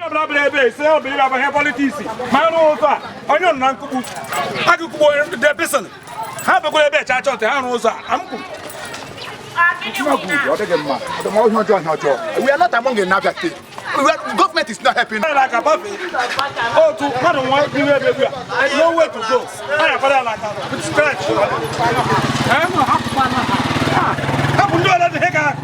We are not among the Navy. Government is not helping. Like a buffet. Oh, to I don't want to nowhere to go. I have like a stretch. I'm going to let the heck out.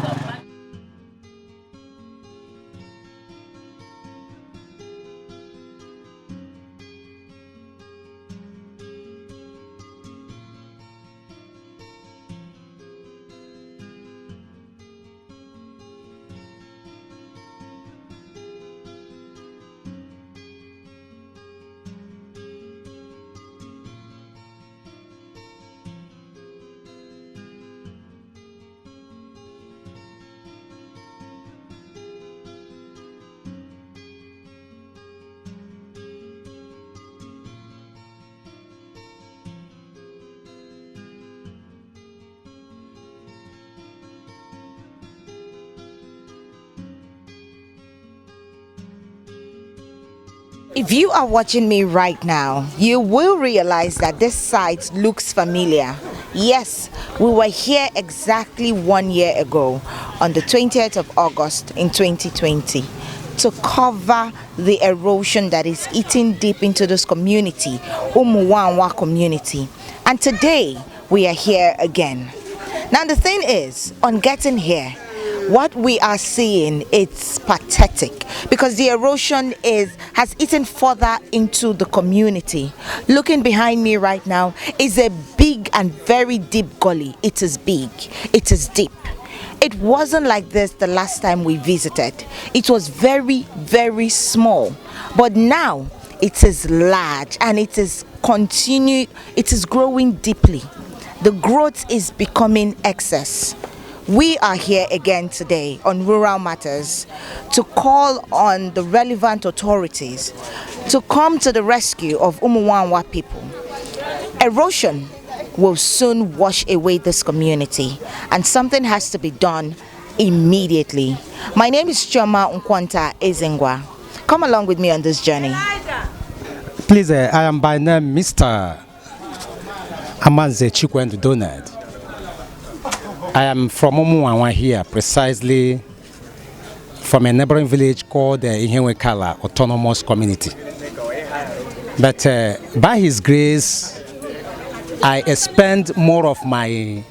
If you are watching me right now, you will realize that this site looks familiar. Yes, we were here exactly 1 year ago on the 20th of August in 2020 to cover the erosion that is eating deep into this community, Umunwanwa community. And today we are here again. Now the thing is, on getting here, what we are seeing, it's pathetic because the erosion has eaten further into the community. Looking behind me right now is a big and very deep gully. It is big, it is deep. It wasn't like this the last time we visited. It was very, very small, but now it is large and it is growing deeply. The growth is becoming excess. We are here again today on Rural Matters to call on the relevant authorities to come to the rescue of Umunwanwa people. Erosion will soon wash away this community and something has to be done immediately. My name is Choma Nkwanta Ezengwa. Come along with me on this journey. Please, I am by name Mr. Amanze Chikwendu Donald. I am from Umunwanwa here, precisely from a neighboring village called Umunwanwa Autonomous Community. But by His grace, I spend more of my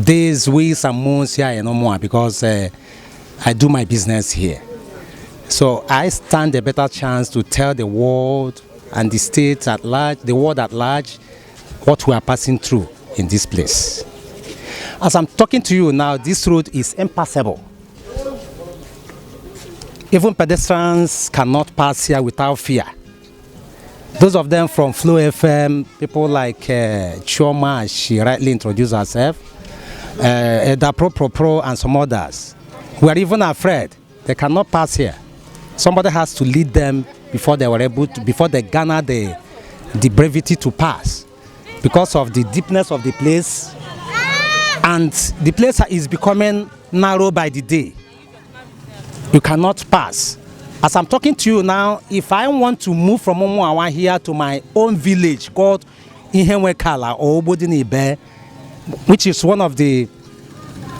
days, weeks and months here in Umunwanwa because I do my business here. So I stand a better chance to tell the world and the state at large, the world at large, what we are passing through in this place. As I'm talking to you now, this road is impassable. Even pedestrians cannot pass here without fear. Those of them from Flow FM, people like Choma, she rightly introduced herself, Pro, and some others, who are even afraid they cannot pass here. Somebody has to lead them before they were able to, before they garner the brevity to pass, because of the deepness of the place. And the place is becoming narrow by the day. You cannot pass. As I'm talking to you now, if I want to move from Umunwanwa here to my own village called Umunwanwa or Obodinibe, which is one of the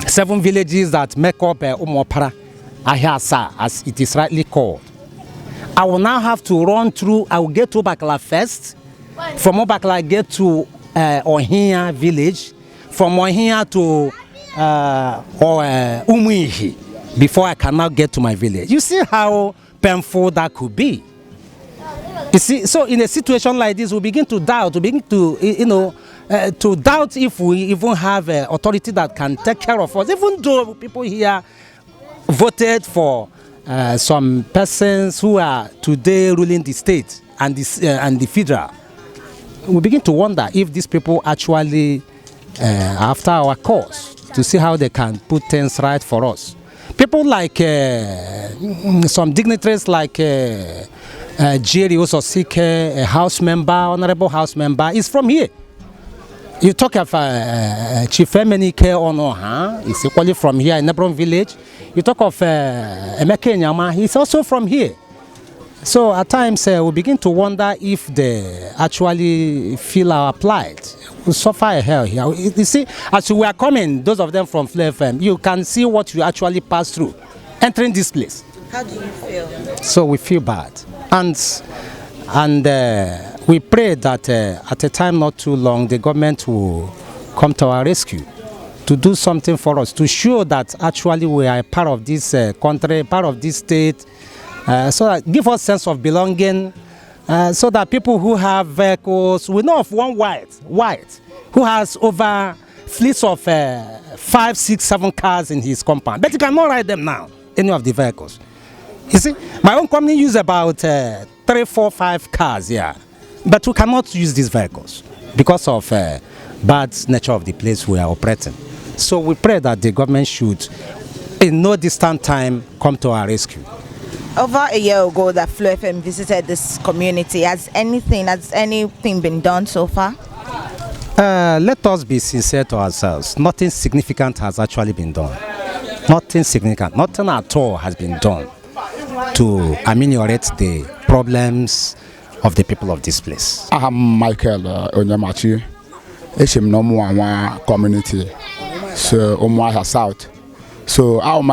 7 villages that make up Umuopara Ahasa, as it is rightly called, I will now have to run through. I will get to Obakala first. From Obakala, I get to Ohinya village. From Ohinya to Umuihi before I can now get to my village. You see how painful that could be. You see, so in a situation like this, we begin to doubt. We begin to, to doubt if we even have an authority that can take care of us. Even though people here voted for some persons who are today ruling the state and the federal, we begin to wonder if these people actually after our cause to see how they can put things right for us. People like some dignitaries like Jerry Ososike, a house member, honorable house member, is from here. You talk of Chief Emenike Ono, he's equally from here in Nebron village. You talk of Emeke Nyama, he's also from here. So at times we begin to wonder if they actually feel our plight. We suffer a hell here. You see, as we are coming, those of them from Flair FM, you can see what you actually pass through entering this place. How do you feel? So we feel bad. And we pray that at a time not too long, the government will come to our rescue to do something for us, to show that actually we are a part of this country, part of this state, so that give us sense of belonging, so that people who have vehicles, we know of one white, who has over fleets of 5, 6, 7 cars in his compound, but you cannot ride them now, any of the vehicles. You see, my own company use about 3, 4, 5 cars here, but we cannot use these vehicles because of bad nature of the place we are operating. So we pray that the government should, in no distant time, come to our rescue. Over a year ago that Flo FM visited this community, has anything been done so far? Let us be sincere to ourselves. Nothing significant has actually been done. Nothing significant, nothing at all has been done to ameliorate the problems of the people of this place. I am Michael Onyemachi. I'm no Umunwanwa community. So Umunwanwa South. So I'm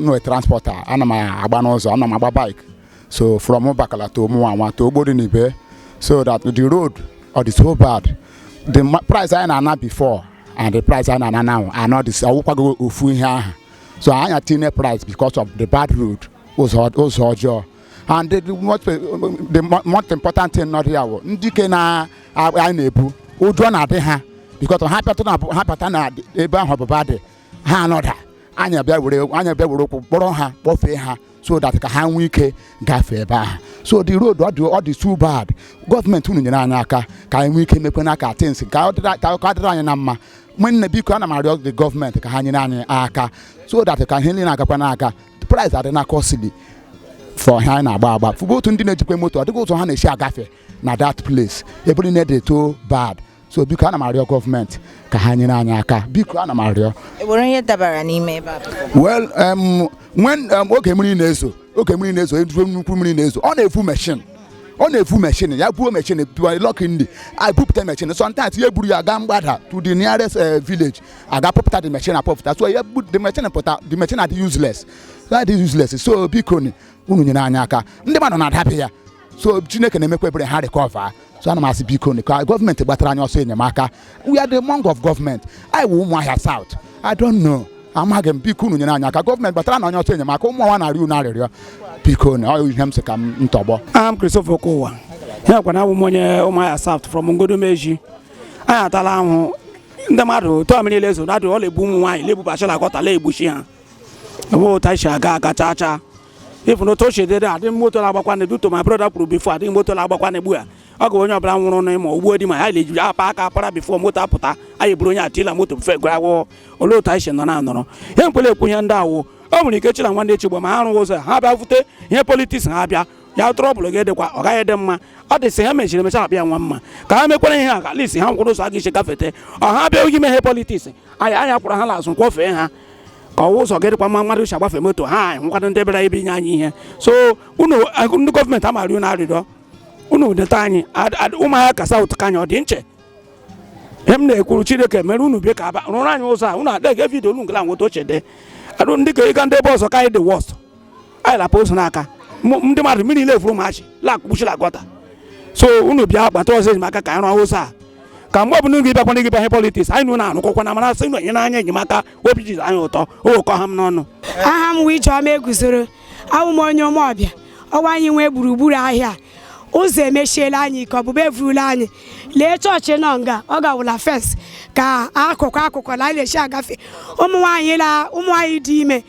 no a transporter. I'm a abanozo. I'm a bike. So from Obakala to Umunwanwa to Obodinibe, so that the road or is so bad. The price I had before and the price I had now are not this. I will go ufu here. So I had a price because of the bad road. Also, and the most important thing not here. Ndike na anebu. Udro na de ha. Because on happen na ebe ahụ bad ha another. Anya bia were kpọrọ ha kpọfee ha so that ka ha nwee ike gafee ebe ahụ. So the road all the too bad. Government unu nyere anyị aka ka anyị nwee ike mekwe n'aka things ka ọ dịrị anyị na mma. When the biko ana marry the government ka ha nyere anyị aka so that ka ihe niile na-agakwa n'aka. The price are not costly for ha na-agba. For both ndị na-ejikwa moto ọ dịghị ụzọ ha na-esi agafe na that place. Ebe niile dị too bad. So biko ana marry government ka ha nyere anyị aka. Biko ana marry. Well, when okay mmiri na-ezo eduru nnukwu mmiri na-ezo ọ na-efu machine ya buo machine lock in I put the machine sometimes you buru ya ga mgbada to the nearest village aga put the machine apopta so you put the machine the machine are useless so biko ni unu nyere anya aka ndị mmadụ na-adapụ ya so Chineke na-emekwa ebere ha recover so ana m asị biko ni ka government gbatara anyị ọsọ enyemaka we are the among of government I will Umuahia South I don't know amaghị m biko unu nyere anya aka government gbatara na anyị ọsọ enyemaka ụmụnwa na-arị unu arịrịọ biko na ọ ihe m sị ka m ntọgbọ. I'm Christopher Kowa. Ya kwa na onye Umuahia South from Ngodomeji. Anyị atala ahụ ndị mmadụ to amiri lezo na ọ lebu ụmụ nwaanyị lebu bachelor gọta le egbuchi ha. Ebo tashi aga chacha. If no to she did adị moto na-agbakwa na duto my brother kwuru before adị moto na-agbakwa na egbu a. Ọ ga onye ọbụla nwụrụ n'ime ogbu di ma ha leju apa aka para before moto apụta. Anyị buru onye atila moto fe gwa olo tashi nọ na anọrọ. Ihe mkpele ekwu ihe ndị awụ ọ nwere ike chila nwanne chigbo ma ha rụọ ụzọ ha bịa vute ihe politiks ha bịa ya trọbụlụ ga-edekwa ọ gaghị dị mma ọ dị sị ha mechiri emecha abịa nwa mma ka ha mekwara ihe a lisi ha nkwụrụ ụzọ aga iche gafete ọ ha bịa oge ime ihe politiks anya kwụrụ ha n'azụ kwọfee ha ka ụzọ ga-edekwa mma mmadụ si agbafe moto ha nkwado ndị bịara ebe inye anyị ihe so ndị gọọmenti amarị unu arịrịọ unu deta anyị Umuahia South ka anyị ọ dị nche ihe m na-ekwuru Chineke mere unu bie ka rụrụ anyị ụzọ a unu adịghị vidio unu ngala nweta ochede arụ ndị ka ịga ndị ebe ọzọ ka anyị dị worst anyị lapụ ozu n'aka ndị mmadụ mmiri ile efuru machi lakpụchila gọta so unu bịa gbata ọzọ enyemaka ka anyị rụọ ụzọ a ka mgbe ọbụla gị bịakwana gị bịa ihe politiks anyị nụ na-anụkọkwa na mana sị nụ enye n'anya enyemaka obi ji anyị ụtọ okọ ha m n'ọnụ aha m wee Ijeọma Eguzoro awụ m onye Ụmụọbịa ọwa anyị nwee gburugburu ahịa ụzọ emechiela anyị ka ọbụba evurula anyị lee chọọchị nọ nga ọ gawụla fens ka akụkụ na anyị na-echi agafe ụmụ nwaanyị dị ime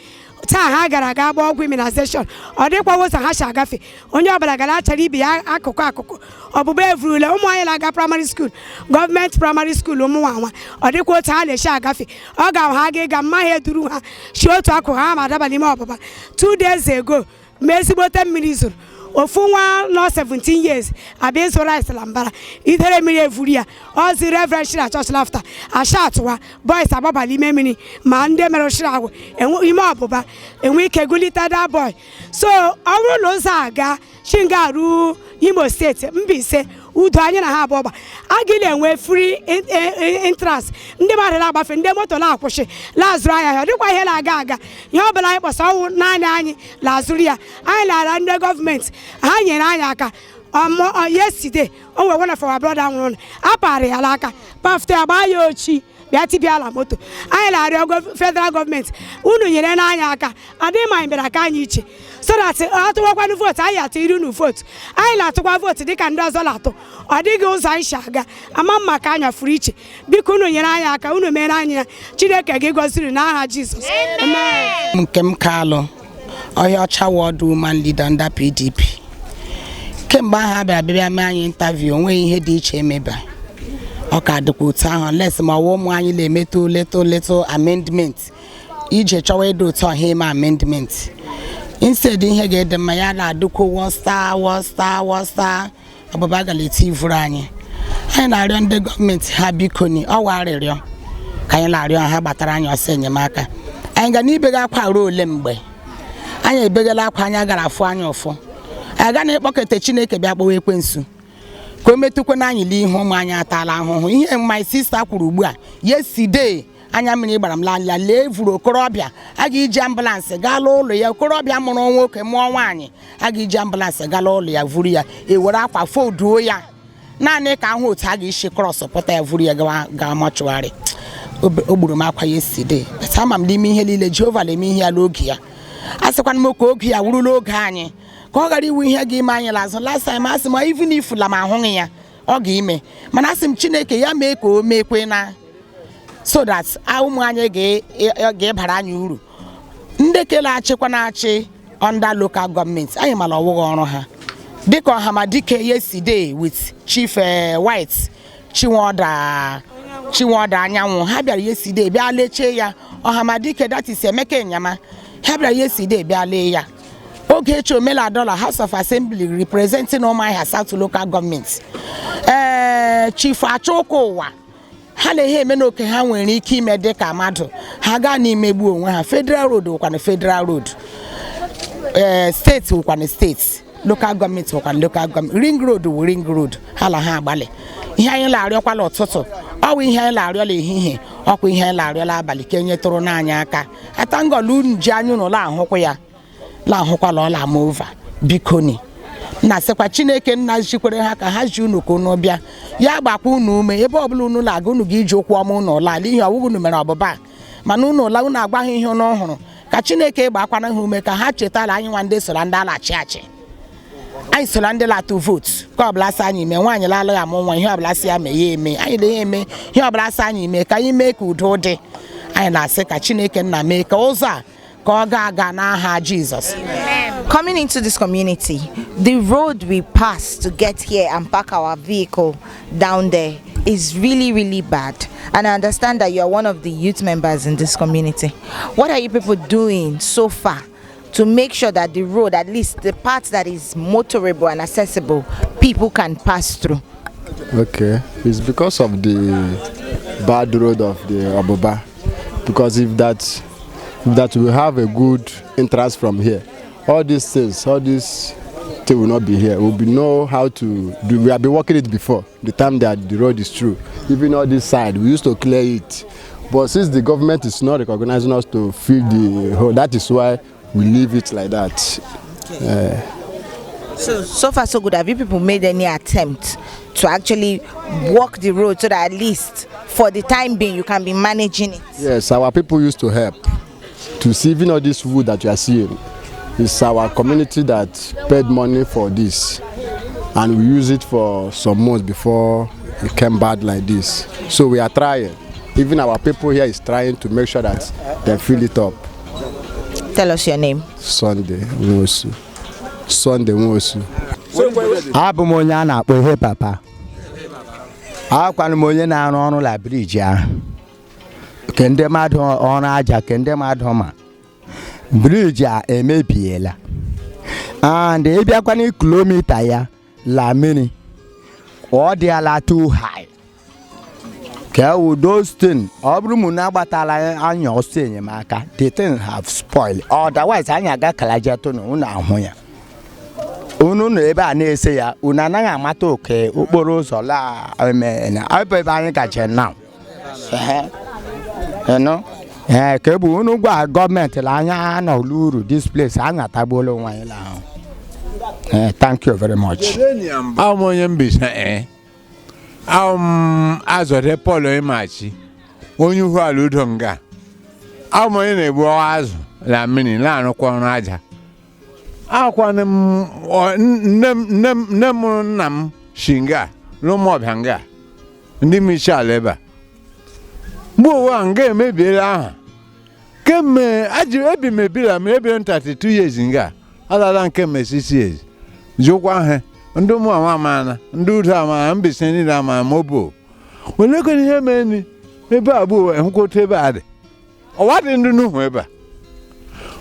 taa ha gara aga gba ọgwụ immunization ọ dịkwa ụzọ ha si agafe onye ọbụla gara achara ibe ya akụkụ ọbụba evurula ụmụ anyị na-aga primary school gọọmenti primary school Umunwanwa ọ dịkwa otu ha na-echi agafe ọ ga ha ga-ịga mma ha eduru ha chi otu akụkụ ha ma daba n'ime ọbụba 2 days ago ma ezigbote mmiri zoro ofu nwa no 17 years abịa so rice la mbara idere mmiri evuru ya ozi reverend shira church laughter ashatwa boys agbabali ime mmiri ma ndị mere shira agwụ ime ọbụba enwe ike gulita da boy so ọrụ ụlọ ụzọ aga Shingaru Imo State Mbise udo anyị na ha abụọ agịla enwe free entrance ndị mmadụ na-agbafe ndị moto na-akwụsị lazụrụ anya ha dịkwa ihe na-aga aga ihe ọ bụla anyị kpọsa ọnwụ naanị anyị lazụrụ ya anyị lara ndị gọọmenti ha nyere anyị aka yesterday o nwere one of our brother nwụrụ apara ya n'aka pafta ya gbaa ya ochi bịa tibia ala moto anyị na-arịọ federal gọọmenti unu nyere n'anya aka adịghị ma anyị bịara ka anyị iche so that atụwakwanụ votu anyị atụ iri unu votu anyị na-atụkwa votu dịka ndị ọzọ na-atụ ọ dịghị ụzọ anyị si aga ama mma ka anya furu iche biko unu nyere anyị aka unu mere anyị ya Chineke gị gọziri n'aha Jizọs nke m Kalụ ọhịa ọcha ward woman leader under PDP kemgbe aha bịara mee anyị interview onweghị ihe dị iche emeba ọ ka dịkwa otu ahụ unless ma ọwa ụmụ anyị na-emetụ little amendment ije chọwa ịdị otu ọha eme amendment instead ihe ga-ede mma ya na-adịkwa one star ọbụba galeti ivuru anyị na-arịọ ndị gọọmenti ha biko ni ọwa arịrịọ ka anyị na-arịọ ha gbatara anyị ọsọ enyemaka anyị ga n'ibega akwa ruo ole mgbe anyị ebegala akwa anyị gara afụ anyị ụfụ anyị ga na-ekpọkọta Chineke bịa kpọwa ekwensu ka o metụkwa na anyị n'ihu ụmụ anyị atala ahụhụ ihe my sister kwuru ugbu a yesterday anya mmiri gbara m lala lee vuru okorobịa a ga-eji ambụlansị gaa ụlọ ya okorobịa mụrụ nwoke mụọ nwaanyị a ga-eji ambụlansị gaa ụlọ ya vuru ya ewere akwa foduo ya naanị ka ahụ otu a ga-esi krọs pụta ya vuru ya gaa mọchụgharị o gburu m akwa yesterday bata ama m n'ime ihe niile Jehova na-eme ihe ya n'oge ya a sịkwana m ka oge ya wurula oge anyị ka ọ gara iwu ihe ga-ime anyị lazụ last time asị m even if la m ahụghị ya ọ ga-ime mana asị m Chineke ya mee ka o mekwe na so that ụmụ anyị ga-ebara anyị uru ndị kele achịkwa na-achị under local government anyị mara ọwụghị ọrụ ha dịka Ọhamadike yesterday with Chief White Chinwoda Anyanwụ ha bịara yesterday bịa lechee ya Ọhamadike that is Emeka Enyama ha bịara yesterday bịa lee ya oge Chomela Dollar House of Assembly representing Umuahia South local government Chief Achụkụwa ha na-ehe eme n'oke ha nwere ike ime dịka mmadụ ha gaa n'imegbu onwe ha federal road wụkwana federal road steeti wụkwana steeti local government wụkwana local government ring road wụ ring road ha la ha agbalị ihe anyị na-arịọkwala ụtụtụ ọwụ ihe anyị na-arịọla ehihie ọkwa ihe anyị na-arịọla abalị ka enye tụrụ n'anya aka atangolu unu ji anya ụlọ ahụkwa ya la ahụkwala ọla ama ova bikoni na sekwa Chineke nna jikwere ha ka ha ji unu ka unu bịa ya gbakwa unu ume ebe ọbụla unu na-aga unu ga-iji okwu ọma unu ụla n'ihi ọwụwa unu mere ọbụba mana unu ụla unu agwaghị ihe unu ọhụrụ ka Chineke gbakwana ha ume ka ha chetara anyị nwa ndị soro ndị alachi achị anyị soro ndị latụ vootu ka ọbụla sị anyị mee nwaanyị lalụghị amụ nwa ihe ọbụla sị ya mee ya eme anyị na ya eme ihe ọbụla sị anyị mee ka anyị mee ka udo dị anyị na-asị ka Chineke nna mee ka ụzọ a ka ọ ga-aga n'aha Jesus. Coming into this community, the road we pass to get here and park our vehicle down there is really bad, and I understand that you are one of the youth members in this community. What are you people doing so far to make sure that the road, at least the part that is motorable and accessible, people can pass through? Okay, it's because of the bad road of the Abuba, because if that we have a good entrance from here, all this thing will not be here. We'll be know how to do. We have been working it before, the time that the road is through. Even on this side, we used to clear it. But since the government is not recognizing us to fill the hole, that is why we leave it like that. Okay. So far so good. Have you people made any attempt to actually walk the road so that at least for the time being you can be managing it? Yes, our people used to help to see even all this wood that you are seeing. It's our community that paid money for this, and we use it for some months before it came bad like this. So we are trying. Even our people here is trying to make sure that they fill it up. Tell us your name. Sunday Nwosu. Sunday Nwosu. Abụ m onye a na-akpọ ihe papa. Akwanụ m onye na-arụ ọrụ la briji ahụ. Ke ndị mmadụ ọrụ aja ke ndị mmadụ ma. Briji a emebiela. and ebe akwa ni kilomita ya la mini ọ dị ala too high ka those things ọ bụrụ mu na agbatala anya ọsọ enyemaka the thing have spoiled otherwise anya aga kalaje to no na ahụ ya unu no ebe a na-ese ya unu anaghị amata oke okporo ụzọ la eme na ebe anyị gaje now ka bụ unu gwa gọọmenti la anya na uru this place anya tagbuola onwe anyị la ahụ. Thank you very much. Onye mbisa azọte pọlọ ịmachi onye uhu ala udo nga onye na-egbu azụ la mmiri na-arụkwa ọrụ aja akwana nne m nna m shi nga n'ụmụọbịa nga ndị michal ebe a mgbe ụwa nga emebiela aha kemme ebi mebila m ebire 32 years nga alala nke me 6 years jụkwa ha ndị ụmụ amana ndị udo amana mbise niile amana mobo welekwana ihe meni ebe a bụ enwekọta ebe a dị ọwa dị ndị n'uhu ebe a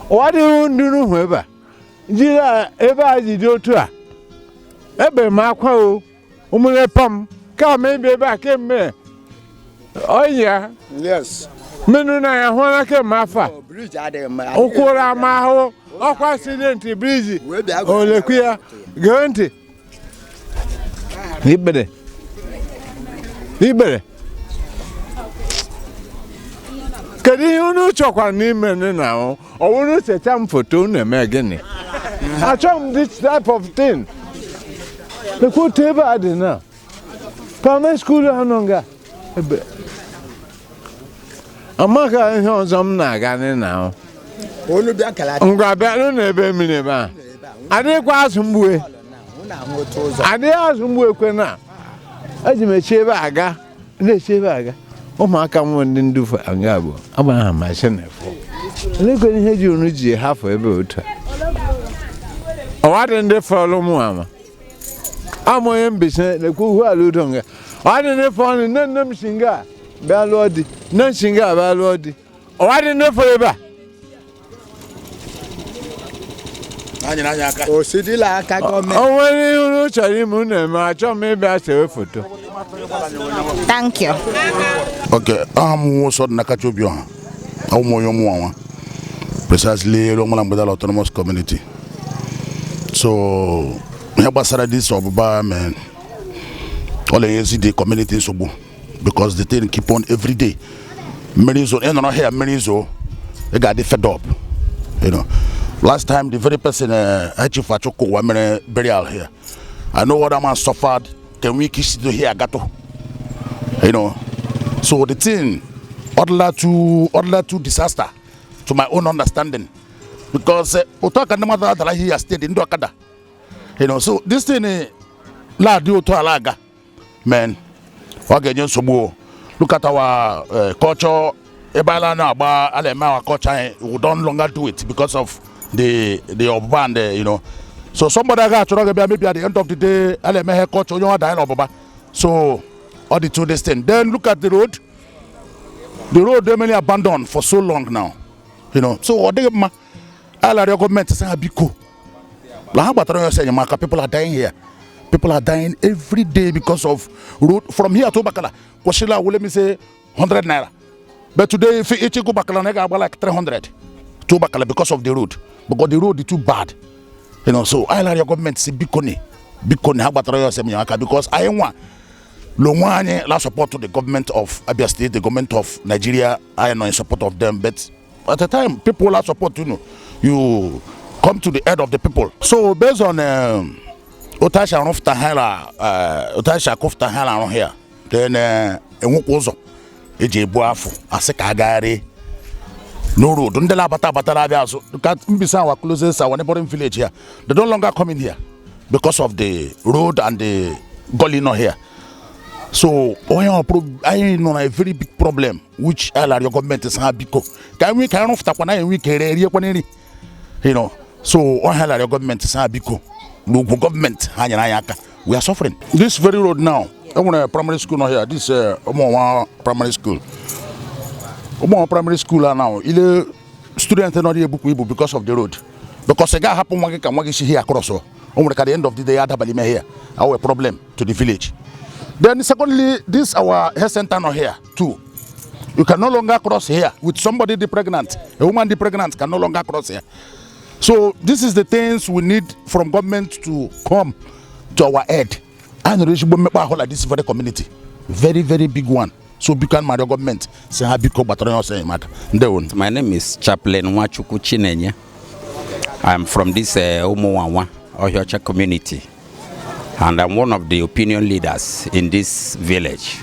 ọwa dị ndị n'uhu ebe a jiri ebe a ji dị otu a ebe m akwa o ụmụnne pam ka m ebe a kemme ọnya Yes. menu na ya hụ na kemme afa ụkwụrụ ama ahụ ọkwa accident bridge olekwu ya gee ntị ibere kedu ihe unu chọkwara n'ime nne ahụ ọ bụrụ seta m foto unu eme gịnị achọ m this type of thing ekwute ebe a dị na primary school anọ nga ebe amaka ihe ọzọ m na-aga nne ahụ ngwa bịa n'ebe mmiri ebe a adịghịkwa azụ mgbue adịghị azụ mgbue kwe na eji m echi ebe aga na-echi ebe aga ụmụaka m ndị ndufu aga bụ agbara ha mashin efo elekwe ihe ji unu ji hafụ ebe otu a ọwa dị ndị fọlụ mụ ama ama onye mbise lekwa uhu ala udo nga ọwa dị ndị fọlụ nne m shi nga bịa lụọ di nne m shi nga bịa lụọ di ọwa dị ndị fọlụ ebe a Osidila aka gọọmenti. O nwere ihe unu chọrọ ime unu eme achọ m ịbịa sewe foto. Thank you. Okay, I'm also the Nakachobio. Umunwanwa, precisely Longmalambuda Autonomous Community. So, Hebasara this Obuba man, all the community Sobu, because the thing keep on every day. Merizo, and not here, Merizo, they got the fed up, you know. Last time, the very person, Hachifachoko, were burial here. I know what a man suffered. Can we kiss to here, Gato? You know. So the thing, order to disaster, to my own understanding, because Otaka no matter that he has stayed in Dokada. You know. So this thing, la dio to alaga, man. Look at our culture. Ebala na ba alema our culture. We don't longer do it because of the urban, you know. So somebody got to maybe at the end of the day, alema culture you die oboba. So all the two this thing. Then look at the road. The road they many abandoned for so long now, you know. So what they ma, all the government say biko. La how say maka people are dying here. People are dying every day because of road from here to Bakala. Kwashila will let me say 100 naira. But today if you go Bakala nega about like 300 to Bakala because of the road. Because the road is too bad. You know, so all the government say bikoni. Bikoni how about say maka because I want Longwane la support to the government of Abia State, the government of Nigeria, I am not in support of them, but at the time people are support, you know, you come to the head of the people. So based on Otasha Rofta Hela, Otasha Kofta Hela around here, then Enwokozo, Eje Boafu, Asekagari, no road, don't la bata so Mbisa our closest our neighboring village here. They don't longer come in here because of the road and the gully not here. So, I know a very big problem which your government is having. Can we kind of tap on a week, you know? So, your government is having. Local government, we are suffering. This very road now, I want a primary school now here. This Umunwanwa primary school. Umunwanwa primary school now. Students are not able to because of the road. Because a guy happen one can here across. At the end of the day, I here. Our problem to the village. Then secondly, this our health center not here too. You can no longer cross here with somebody pregnant. A woman pregnant can no longer cross here. So this is the things we need from government to come to our aid and reach this for the community. Very, very big one. So we can marry government. My name is Chaplain Nwachuku Chinenye. I'm from this Umunwanwa Ohiocha community, and I'm one of the opinion leaders in this village.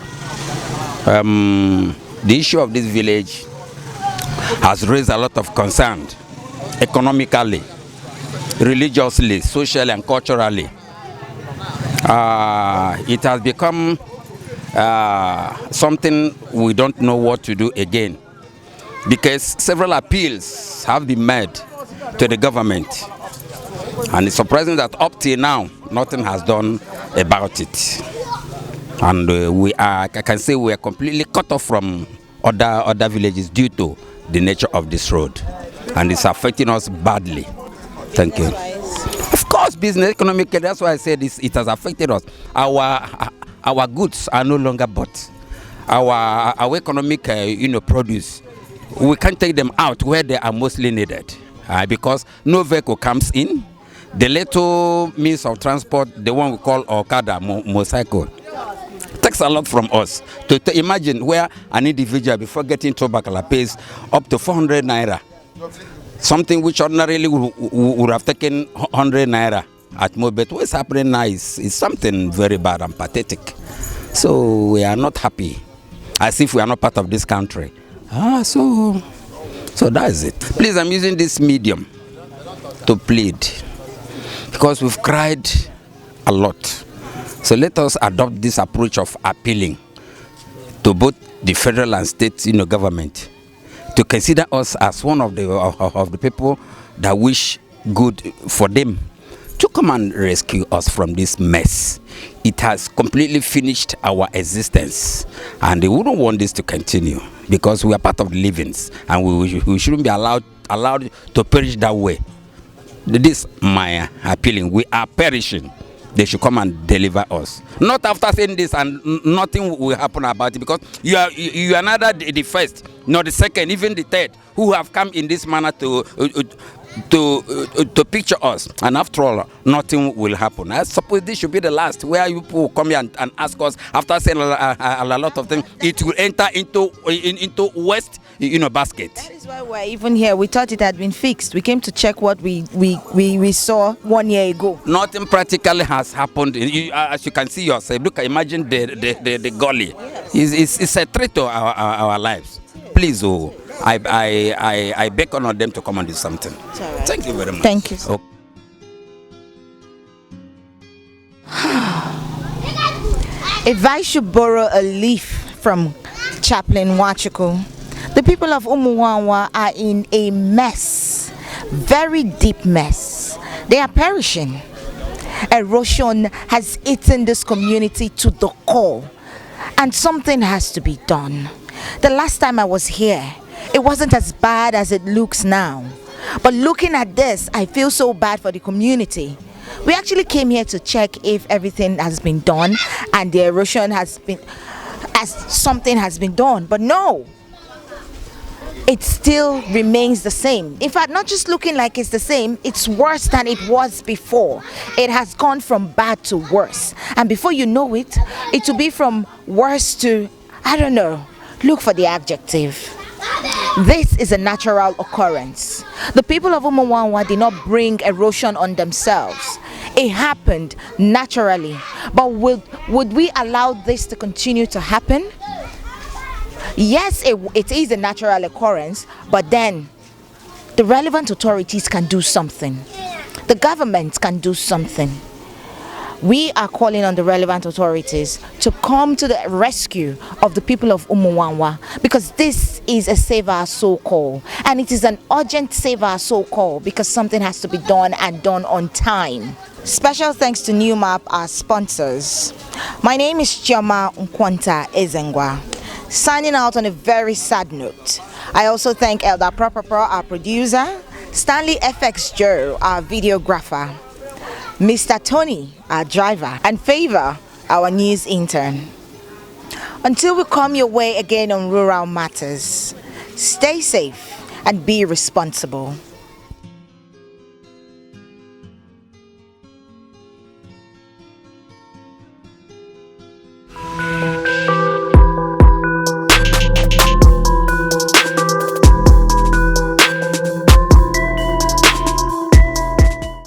The issue of this village has raised a lot of concern economically, religiously, socially, and culturally. It has become something we don't know what to do again, because several appeals have been made to the government, and it's surprising that up till now nothing has done about it, and I can say we are completely cut off from other villages due to the nature of this road, and it's affecting us badly. Thank you. Of course, business, economic, that's why I said it has affected us. Our goods are no longer bought. Our economic produce, we can't take them out where they are mostly needed, because no vehicle comes in. The little means of transport, the one we call Okada, motorcycle, takes a lot from us. To imagine where an individual before getting to Bakala pays up to 400 naira, something which ordinarily would have taken 100 naira at most, but what's happening now is something very bad and pathetic. So we are not happy, as if we are not part of this country. So that is it. Please, I'm using this medium to plead, because we've cried a lot. So let us adopt this approach of appealing to both the federal and state government to consider us as one of the people that wish good for them, to come and rescue us from this mess. It has completely finished our existence, and they wouldn't want this to continue, because we are part of the livings, and we shouldn't be allowed to perish that way. This is my appealing. We are perishing. They should come and deliver us. Not after saying this and nothing will happen about it, because you are neither the first nor the second, even the third, who have come in this manner to picture us, and after all, nothing will happen. I suppose this should be the last, where you people come here and ask us after saying a lot of things. It will enter into West basket. That is why we're even here. We thought it had been fixed. We came to check what we saw 1 year ago. Nothing Practically has happened. As you can see yourself, imagine the gully. It's a threat to our lives. Please, I beckon on them to come and do something. Right. Thank you very much. Thank you. Okay. If I should borrow a leaf from Chaplain Nwachuku, the people of Umunwanwa are in a mess, very deep mess. They are perishing. Erosion has eaten this community to the core, and something has to be done. The last time I was here, it wasn't as bad as it looks now. But looking at this, I feel so bad for the community. We actually came here to check if everything has been done and the erosion something has been done. But no, it still remains the same. In fact, not just looking like it's the same, it's worse than it was before. It has gone from bad to worse. And before you know it, it will be from worse to, I don't know, look for the adjective. This is a natural occurrence. The people of Umunwanwa did not bring erosion on themselves. It happened naturally. But would we allow this to continue to happen? Yes, it is a natural occurrence, but then the relevant authorities can do something. The government can do something. We are calling on the relevant authorities to come to the rescue of the people of Umunwanwa, because this is a save our soul call, and it is an urgent save our soul call, because something has to be done and done on time. Special thanks to Newmap, our sponsors. My name is Chioma Nkwanta Ezengwa, signing out on a very sad note. I also thank Elder Propapro, our producer, Stanley FX Joe, our videographer, Mr. Tony, our driver, and Favor, our news intern. Until we come your way again on Rural Matters, stay safe and be responsible.